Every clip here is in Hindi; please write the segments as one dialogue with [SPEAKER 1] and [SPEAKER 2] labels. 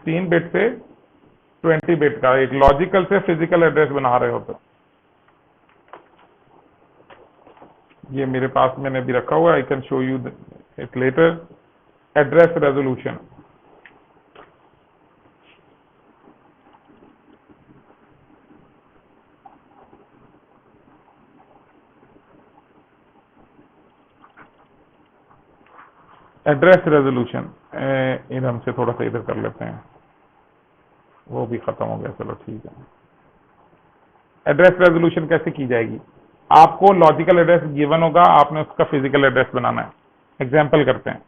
[SPEAKER 1] 16 बिट से 20 बिट का एक लॉजिकल से फिजिकल एड्रेस बना रहे होते। ये मेरे पास मैंने अभी रखा हुआ है, I can show you it later. Address resolution, address resolution इधर से थोड़ा सा इधर कर लेते हैं, वो भी खत्म हो गया, चलो ठीक है। एड्रेस रेजोल्यूशन कैसे की जाएगी? आपको लॉजिकल एड्रेस गिवन होगा, आपने उसका फिजिकल एड्रेस बनाना है। एग्जाम्पल करते हैं।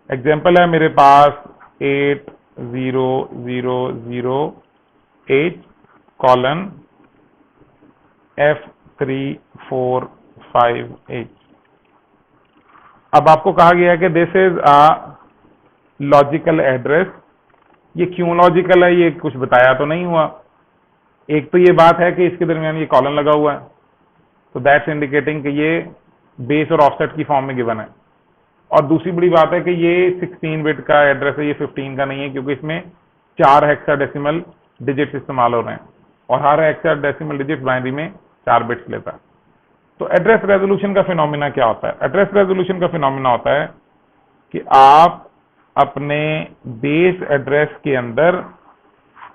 [SPEAKER 1] एग्जाम्पल है मेरे पास 8000H:F345H। अब आपको कहा गया है कि this is a logical address. ये क्यों लॉजिकल है ये कुछ बताया तो नहीं हुआ। एक तो ये बात है कि इसके दरमियान ये कॉलन लगा हुआ है, तो दैट्स इंडिकेटिंग कि ये बेस और ऑफसेट की फॉर्म में गिवन है। और दूसरी बड़ी बात है कि ये 16 बिट का एड्रेस है, ये 15 का नहीं है, क्योंकि इसमें 4 हेक्साडेसिमल डिजिट्स इस्तेमाल हो रहे हैं और हर हेक्साडेसिमल डिजिट बाइनरी में 4 बिट्स लेता है। तो एड्रेस रेजोल्यूशन का फिनोमिना क्या होता है? एड्रेस रेजोल्यूशन का फिनोमिना होता है कि आप अपने बेस एड्रेस के अंदर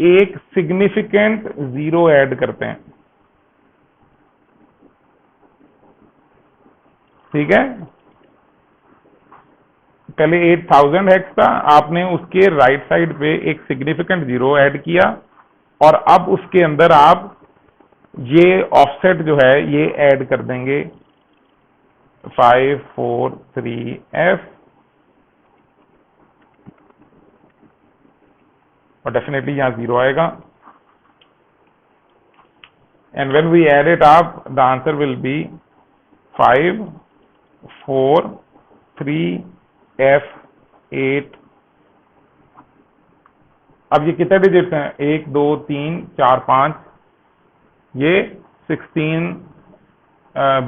[SPEAKER 1] एक सिग्निफिकेंट जीरो ऐड करते हैं, ठीक है। पहले 8000 हेक्स था, आपने उसके राइट साइड पे एक सिग्निफिकेंट जीरो ऐड किया और अब उसके अंदर आप ये ऑफसेट जो है ये ऐड कर देंगे 543F, और डेफिनेटली यहां जीरो आएगा। And when we add it up the answer will be 543F8। अब ये कितने डिजिट्स हैं? 1 2 3 4 5। ये 16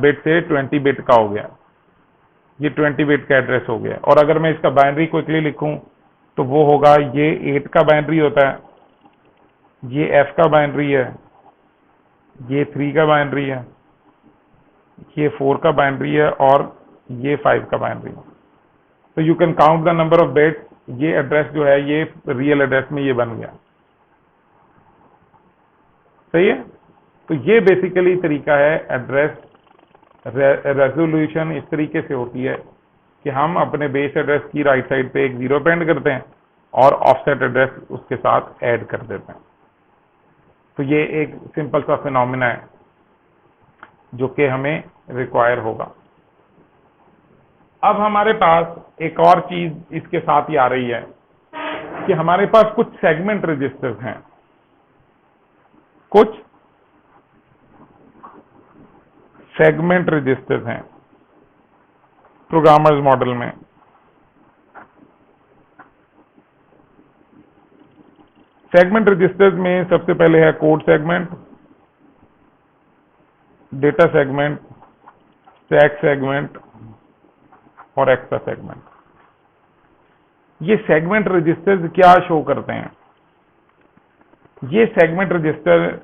[SPEAKER 1] बिट से 20 बिट का हो गया, ये 20 बिट का एड्रेस हो गया। और अगर मैं इसका बाइनरी क्विकली लिखूं तो वो होगा, ये 8 का बाइनरी होता है, ये F का बाइनरी है, ये 3 का बाइनरी है, ये 4 का बाइनरी है और ये 5 का बाइनरी है। तो you can count the number of bits. ये एड्रेस जो है ये रियल एड्रेस में ये बन गया, सही है। तो ये बेसिकली तरीका है एड्रेस रेजोल्यूशन। इस तरीके से होती है कि हम अपने बेस एड्रेस की राइट साइड पे एक जीरो पेंड करते हैं और ऑफसेट एड्रेस उसके साथ ऐड कर देते हैं। तो ये एक सिंपल सा फिनोमिना है जो कि हमें रिक्वायर होगा। अब हमारे पास एक और चीज इसके साथ ही आ रही है कि हमारे पास कुछ सेगमेंट रजिस्टर्स हैं, कुछ सेगमेंट रजिस्टर्स हैं प्रोग्रामर्स मॉडल में। सेगमेंट रजिस्टर्स में सबसे पहले है code segment, data segment, stack segment और एक्स्ट्रा सेगमेंट। ये सेगमेंट रजिस्टर्स क्या शो करते हैं? ये segment register,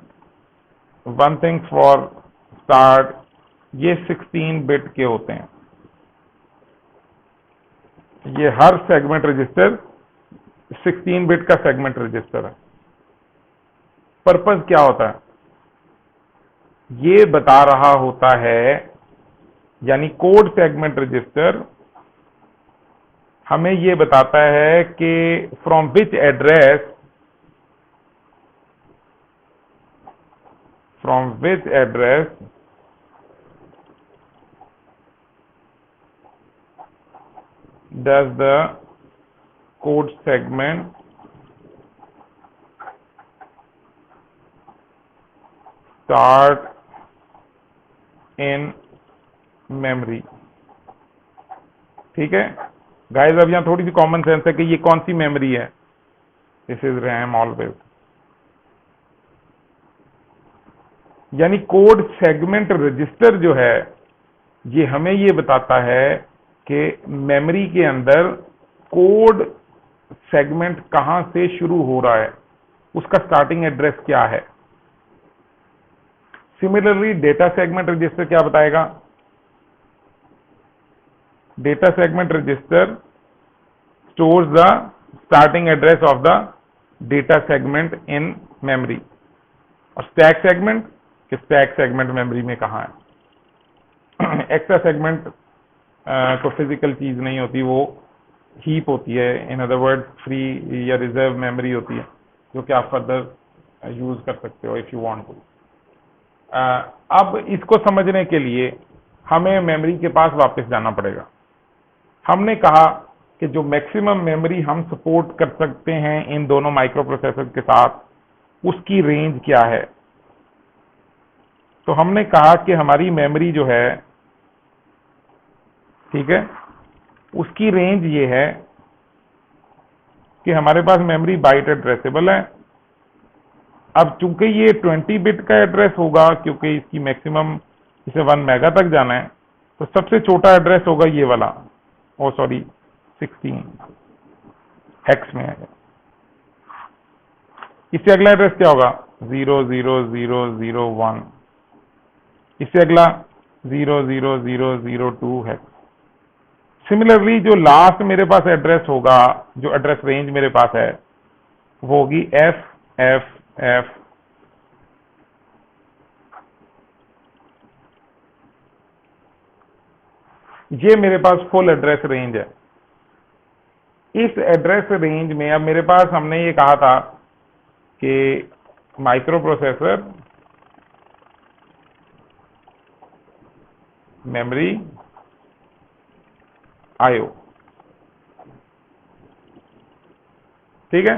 [SPEAKER 1] one thing for start, ये 16 बिट के होते हैं। ये हर सेगमेंट रजिस्टर 16 बिट का सेगमेंट रजिस्टर है। पर्पस क्या होता है? ये बता रहा होता है, यानी कोड सेगमेंट रजिस्टर हमें ये बताता है कि from which address does the code segment start in memory। ठीक है गाइस, अब यहां थोड़ी सी कॉमन सेंस है कि ये कौन सी मेमोरी है। दिस इज रैम ऑलवेज, यानी कोड सेगमेंट रजिस्टर जो है ये हमें ये बताता है कि मेमोरी के अंदर कोड सेगमेंट कहां से शुरू हो रहा है, उसका स्टार्टिंग एड्रेस क्या है। सिमिलरली डेटा सेगमेंट रजिस्टर क्या बताएगा, data segment register stores the starting address of the data segment in memory. और स्टैक सेगमेंट, कि स्टैक सेगमेंट मेमोरी में कहां है। एक्स्ट्रा सेगमेंट तो फिजिकल चीज नहीं होती, वो हीप होती है, इन अदर वर्ड फ्री या रिजर्व मेमोरी होती है, जो कि आप फर्दर यूज कर सकते हो इफ यू वांट टू। अब इसको समझने के लिए हमें मेमोरी के पास वापस जाना पड़ेगा। हमने कहा कि जो मैक्सिमम मेमोरी हम सपोर्ट कर सकते हैं इन दोनों माइक्रो प्रोसेसर के साथ, उसकी रेंज क्या है। तो हमने कहा कि हमारी मेमोरी जो है, ठीक है, उसकी रेंज ये है कि हमारे पास मेमोरी बाइट एड्रेसेबल है। अब चूंकि ये 20 बिट का एड्रेस होगा, क्योंकि इसकी मैक्सिमम इसे 1 मेगा तक जाना है, तो सबसे छोटा एड्रेस होगा ये वाला, ओ सॉरी 16 हेक्स में है। इससे अगला एड्रेस क्या होगा, 00001। इससे अगला 00002 हेक्स। सिमिलरली जो लास्ट मेरे पास एड्रेस होगा, जो एड्रेस रेंज मेरे पास है, वो होगी FFF। ये मेरे पास फुल एड्रेस रेंज है। इस एड्रेस रेंज में अब मेरे पास, हमने ये कहा था कि माइक्रो प्रोसेसर मेमोरी आईओ, ठीक है,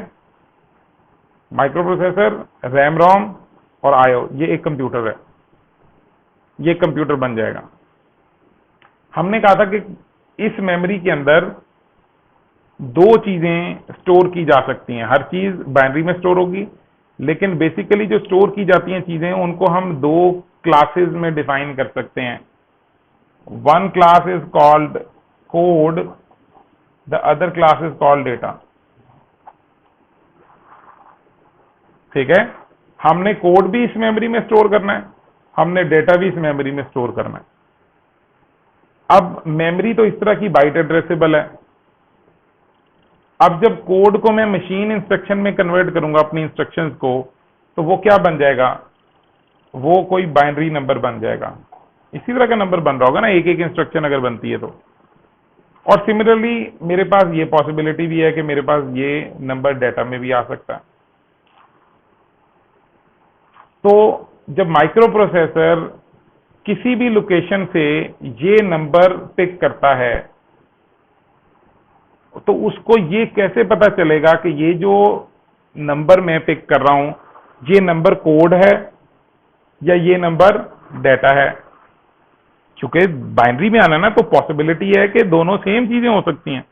[SPEAKER 1] माइक्रो प्रोसेसर, रैम रोम और आईओ, ये एक कंप्यूटर है, ये कंप्यूटर बन जाएगा। हमने कहा था कि इस मेमोरी के अंदर दो चीजें स्टोर की जा सकती हैं। हर चीज बाइनरी में स्टोर होगी, लेकिन बेसिकली जो स्टोर की जाती हैं चीजें, उनको हम दो क्लासेस में डिफाइन कर सकते हैं। One class is called code, the other class is called data. ठीक है, हमने कोड भी इस मेमोरी में स्टोर करना है, हमने डेटा भी इस मेमोरी में स्टोर करना है। अब मेमोरी तो इस तरह की बाइट एड्रेसेबल है। अब जब कोड को मैं मशीन इंस्ट्रक्शन में कन्वर्ट करूंगा, अपनी इंस्ट्रक्शंस को, तो वो क्या बन जाएगा, वो कोई बाइनरी नंबर बन जाएगा। इसी तरह का नंबर बन रहा होगा ना, एक एक इंस्ट्रक्शन अगर बनती है तो। और सिमिलरली मेरे पास ये पॉसिबिलिटी भी है कि मेरे पास ये नंबर डेटा में भी आ सकता है। तो जब माइक्रो प्रोसेसर किसी भी लोकेशन से ये नंबर पिक करता है, तो उसको ये कैसे पता चलेगा कि ये जो नंबर मैं पिक कर रहा हूं, ये नंबर कोड है या ये नंबर डेटा है। क्योंकि बाइनरी में आना ना, तो पॉसिबिलिटी है कि दोनों सेम चीजें हो सकती हैं।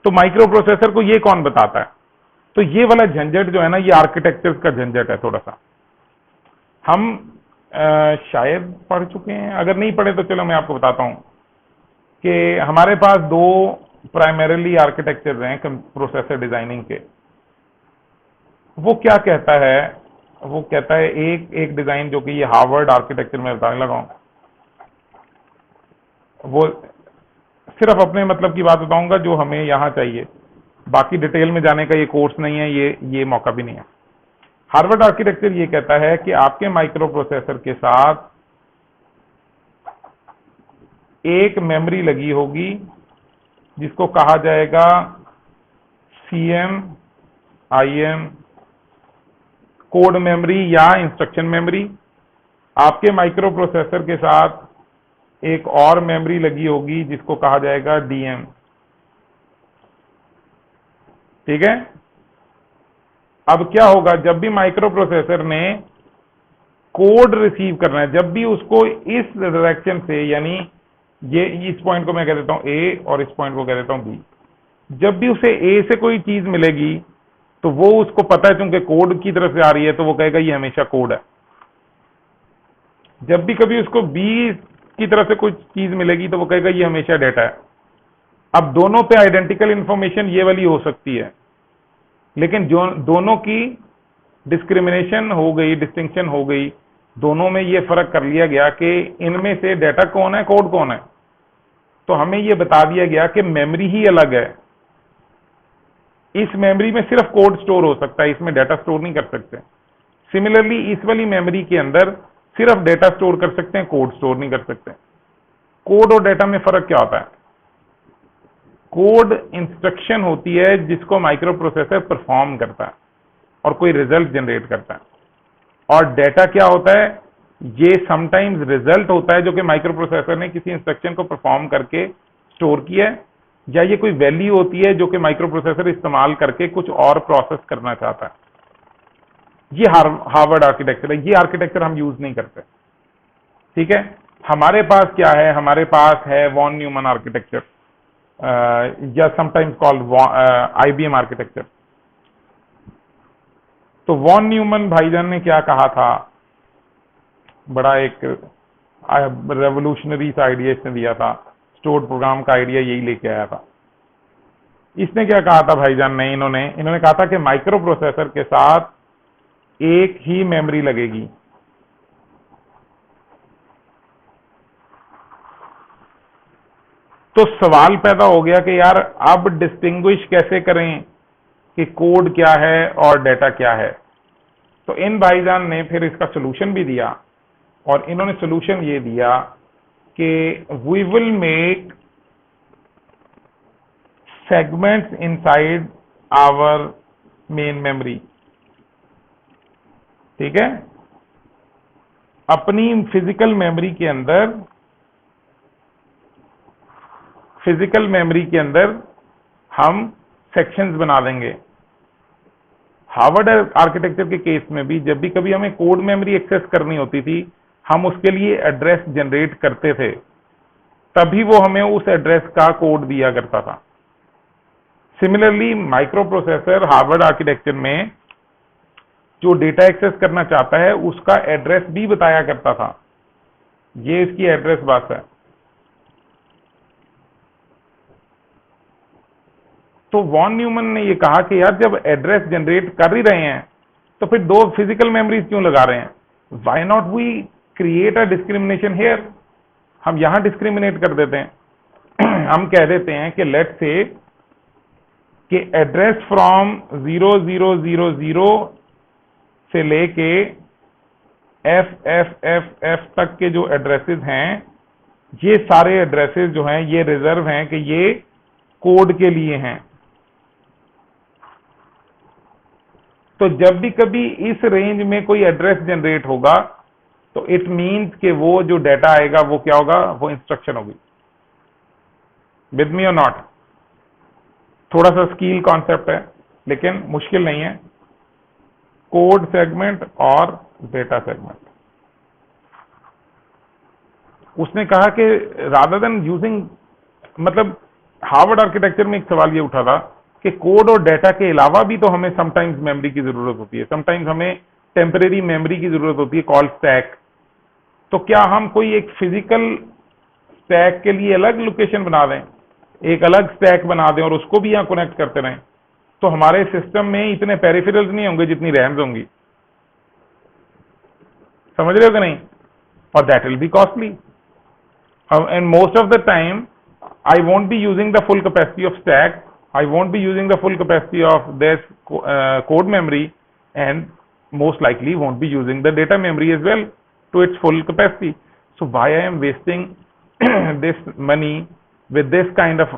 [SPEAKER 1] तो माइक्रो प्रोसेसर को ये कौन बताता है। तो ये वाला झंझट जो है ना, ये आर्किटेक्चर का झंझट है थोड़ा सा। हम शायद पढ़ चुके हैं, अगर नहीं पढ़े तो चलो मैं आपको बताता हूं कि हमारे पास दो प्राइमरीली आर्किटेक्चर हैं प्रोसेसर डिजाइनिंग के। वो क्या कहता है, वो कहता है एक डिजाइन जो कि ये हार्वर्ड आर्किटेक्चर में बताने लगा हूं, वो सिर्फ अपने मतलब की बात बताऊंगा जो हमें यहां चाहिए, बाकी डिटेल में जाने का ये कोर्स नहीं है, ये मौका भी नहीं है। हार्वर्ड आर्किटेक्चर ये कहता है कि आपके माइक्रो प्रोसेसर के साथ एक मेमोरी लगी होगी जिसको कहा जाएगा CM IM कोड मेमोरी या इंस्ट्रक्शन मेमोरी। आपके माइक्रो प्रोसेसर के साथ एक और मेमोरी लगी होगी जिसको कहा जाएगा DM। ठीक है, अब क्या होगा, जब भी माइक्रो प्रोसेसर ने कोड रिसीव करना है, जब भी उसको इस डायरेक्शन से, यानी ये इस पॉइंट को मैं कह देता हूं A और इस पॉइंट को कह देता हूं B, जब भी उसे A से कोई चीज मिलेगी तो वो उसको पता है, क्योंकि कोड की तरफ से आ रही है, तो वो कहेगा ये हमेशा कोड है। जब भी कभी उसको B की तरफ से कोई चीज मिलेगी तो वो कहेगा ये हमेशा डेटा है। अब दोनों पे आइडेंटिकल इंफॉर्मेशन ये वाली हो सकती है, लेकिन जो दोनों की डिस्क्रिमिनेशन हो गई, डिस्टिंक्शन हो गई, दोनों में ये फर्क कर लिया गया कि इनमें से डेटा कौन है, कोड कौन है। तो हमें ये बता दिया गया कि मेमोरी ही अलग है, इस मेमोरी में सिर्फ कोड स्टोर हो सकता है, इसमें डेटा स्टोर नहीं कर सकते। सिमिलरली इस वाली मेमोरी के अंदर सिर्फ डेटा स्टोर कर सकते हैं, कोड स्टोर नहीं कर सकते। कोड और डेटा में फर्क क्या होता है? कोड इंस्ट्रक्शन होती है जिसको माइक्रो प्रोसेसर परफॉर्म करता है और कोई रिजल्ट जनरेट करता है, और डेटा क्या होता है? ये समटाइम्स रिजल्ट होता है जो कि माइक्रो प्रोसेसर ने किसी इंस्ट्रक्शन को परफॉर्म करके स्टोर किया है, या ये कोई वैल्यू होती है जो कि माइक्रो प्रोसेसर इस्तेमाल करके कुछ और प्रोसेस करना चाहता है। ये हार्वर्ड आर्किटेक्चर है, ये आर्किटेक्चर हम यूज नहीं करते। ठीक है, हमारे पास क्या है? हमारे पास है वॉन न्यूमन आर्किटेक्चर, या समटाइम्स कॉल्ड IBM आर्किटेक्चर। तो वॉन न्यूमन भाईजान ने क्या कहा था? बड़ा एक रेवोल्यूशनरी सा आइडिया इसने दिया था, स्टोर्ड प्रोग्राम का आइडिया यही लेके आया था। इसने क्या कहा था भाईजान ने? इन्होंने कहा था कि माइक्रो प्रोसेसर के साथ एक ही मेमोरी लगेगी। तो सवाल पैदा हो गया कि यार अब डिस्टिंग्विश कैसे करें कि कोड क्या है और डेटा क्या है। तो इन भाईजान ने फिर इसका सोल्यूशन भी दिया, और इन्होंने सोल्यूशन ये दिया कि we will make segments inside our main memory. ठीक है, अपनी फिजिकल मेमोरी के अंदर हम सेक्शंस बना देंगे। हार्वर्ड आर्किटेक्चर के केस में भी जब भी कभी हमें कोड मेमोरी एक्सेस करनी होती थी, हम उसके लिए एड्रेस जनरेट करते थे, तभी वो हमें उस एड्रेस का कोड दिया करता था। Similarly micro processor Harvard architecture में जो डेटा एक्सेस करना चाहता है उसका एड्रेस भी बताया करता था। ये इसकी एड्रेस बस है। तो वॉन न्यूमन ने ये कहा कि यार जब एड्रेस जनरेट कर ही रहे हैं तो फिर दो फिजिकल मेमोरीज क्यों लगा रहे हैं? Why not we create a discrimination here? हम यहां डिस्क्रिमिनेट कर देते हैं। हम कह देते हैं कि लेट्स से कि एड्रेस फ्रॉम 0000 से लेके FFFF तक के जो एड्रेसेस हैं, ये सारे एड्रेसेस जो हैं ये रिजर्व हैं कि ये कोड के लिए हैं। तो जब भी कभी इस रेंज में कोई एड्रेस जनरेट होगा तो इट मीन्स कि वो जो डेटा आएगा वो क्या होगा? वो इंस्ट्रक्शन होगी। विद मी और नॉट? थोड़ा सा स्किल कॉन्सेप्ट है लेकिन मुश्किल नहीं है। कोड सेगमेंट और डेटा सेगमेंट। उसने कहा कि रादर देन यूजिंग, मतलब हार्वर्ड आर्किटेक्चर में एक सवाल ये उठा था कि कोड और डेटा के अलावा भी तो हमें समटाइम्स मेमोरी की जरूरत होती है, समटाइम्स हमें टेम्परेरी मेमोरी की जरूरत होती है कॉल्ड स्टैक। तो क्या हम कोई एक फिजिकल स्टैक के लिए अलग लोकेशन बना दें, एक अलग स्टैक बना दें और उसको भी यहां कनेक्ट करते रहें? तो हमारे सिस्टम में इतने पेरिफेरल्स नहीं होंगे जितनी रैम्स होंगी। समझ रहे हो कि नहीं? और that will be costly, and most of the time I won't be using the full capacity of stack, I won't be using the full capacity of this code memory, and most likely won't be using the data memory as well to its full capacity. So why I am wasting this money with this kind of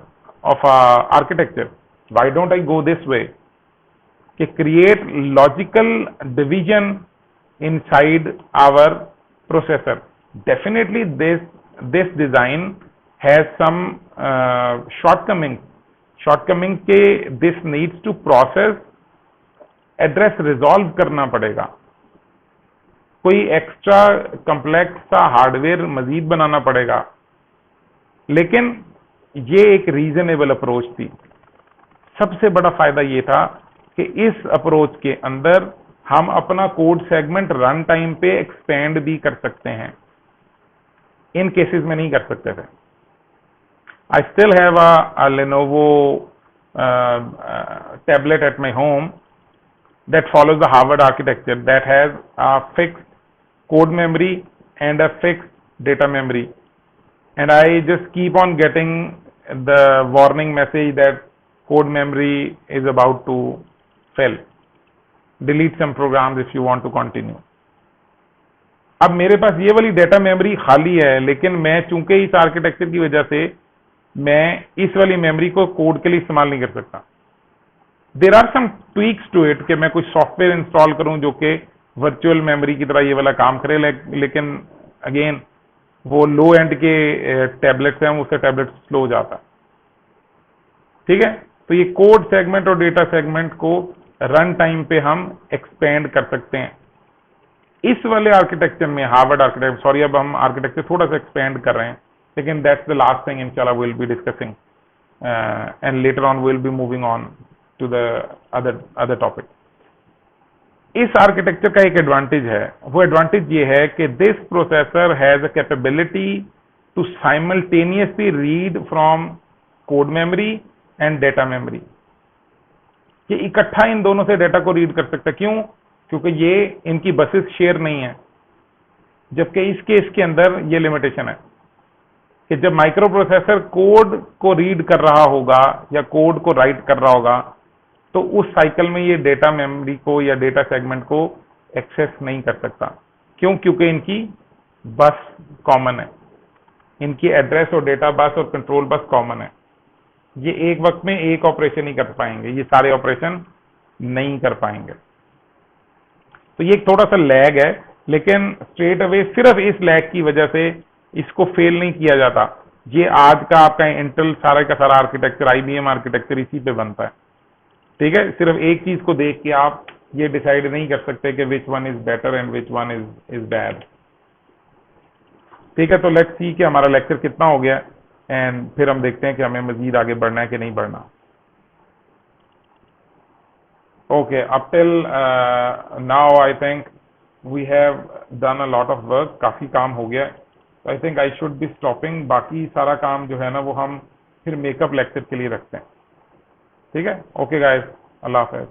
[SPEAKER 1] architecture? Why don't I go this way? कि create logical division inside our processor. Definitely this design has some shortcomings के this needs to process address resolve करना पड़ेगा, कोई एक्स्ट्रा कॉम्प्लेक्स सा हार्डवेयर मजीद बनाना पड़ेगा, लेकिन ये एक रीजनेबल अप्रोच थी। सबसे बड़ा फायदा ये था कि इस अप्रोच के अंदर हम अपना कोड सेगमेंट रन टाइम पे एक्सपेंड भी कर सकते हैं, इन केसेस में नहीं कर सकते थे। I still have a Lenovo tablet at my home that follows the Harvard architecture, that has a fixed code memory and a fixed data memory, and I just keep on getting the warning message that code memory is about to fill. Delete some programs if you want to continue. अब मेरे पास ये वाली डेटा मेमोरी खाली है, लेकिन मैं चूंकि इस आर्किटेक्चर की वजह से मैं इस वाली मेमोरी को कोड के लिए इस्तेमाल नहीं कर सकता. There are some tweaks to it कि मैं कुछ सॉफ्टवेयर इंस्टॉल करूं जो कि वर्चुअल मेमोरी की तरह ये वाला काम करे, लेकिन अगेन वो लो एंड के टैबलेट्स हैं, उससे टैबलेट स्लो हो जाता है. ठीक है, तो ये कोड सेगमेंट और डेटा सेगमेंट को रन टाइम पे हम एक्सपेंड कर सकते हैं. इस वाले आर्किटेक्चर में हार्वर्ड आर्किटेक्चर, सॉरी अब हम आर्किटेक्चर थोड़ा सा एक्सपेंड कर रहे हैं, लेकिन दैट्स द लास्ट थिंग इंशाल्लाह will be discussing and later on will be moving on to the other topic. इस आर्किटेक्चर का एक एडवांटेज है, वो एडवांटेज ये है कि this processor has a capability to simultaneously read from code memory and data memory. ये इकट्ठा इन दोनों से डेटा को रीड कर सकता है. क्यों? क्योंकि ये इनकी बसेस शेयर नहीं है, जबकि इस केस के अंदर ये लिमिटेशन है कि जब माइक्रो प्रोसेसर कोड को रीड कर रहा होगा या कोड को राइट कर रहा होगा, तो उस साइकिल में ये डेटा मेमोरी को या डेटा सेगमेंट को एक्सेस नहीं कर सकता. क्यों? क्योंकि इनकी बस कॉमन है, इनकी एड्रेस और डेटा बस और कंट्रोल बस कॉमन है. ये एक वक्त में एक ऑपरेशन ही कर पाएंगे, ये सारे ऑपरेशन नहीं कर पाएंगे. तो ये एक थोड़ा सा लैग है, लेकिन स्ट्रेट अवे सिर्फ इस लैग की वजह से इसको फेल नहीं किया जाता. ये आज का आपका इंटेल सारा का सारा आर्किटेक्चर, IBM आर्किटेक्चर इसी पे बनता है. ठीक है, सिर्फ एक चीज को देख के आप ये डिसाइड नहीं कर सकते कि which one is better and which one is bad. ठीक है, तो लेट्स सी कि हमारा लेक्चर कितना हो गया एंड फिर हम देखते हैं कि हमें मजीद आगे बढ़ना है कि नहीं बढ़ना. Okay, up till now I think we have done a lot of work. काफी काम हो गया. So I think I should be stopping. बाकी सारा काम जो है ना वो हम फिर मेकअप लेक्चर के लिए रखते हैं. ठीक है? Okay guys, अल्लाह हाफ़िज़.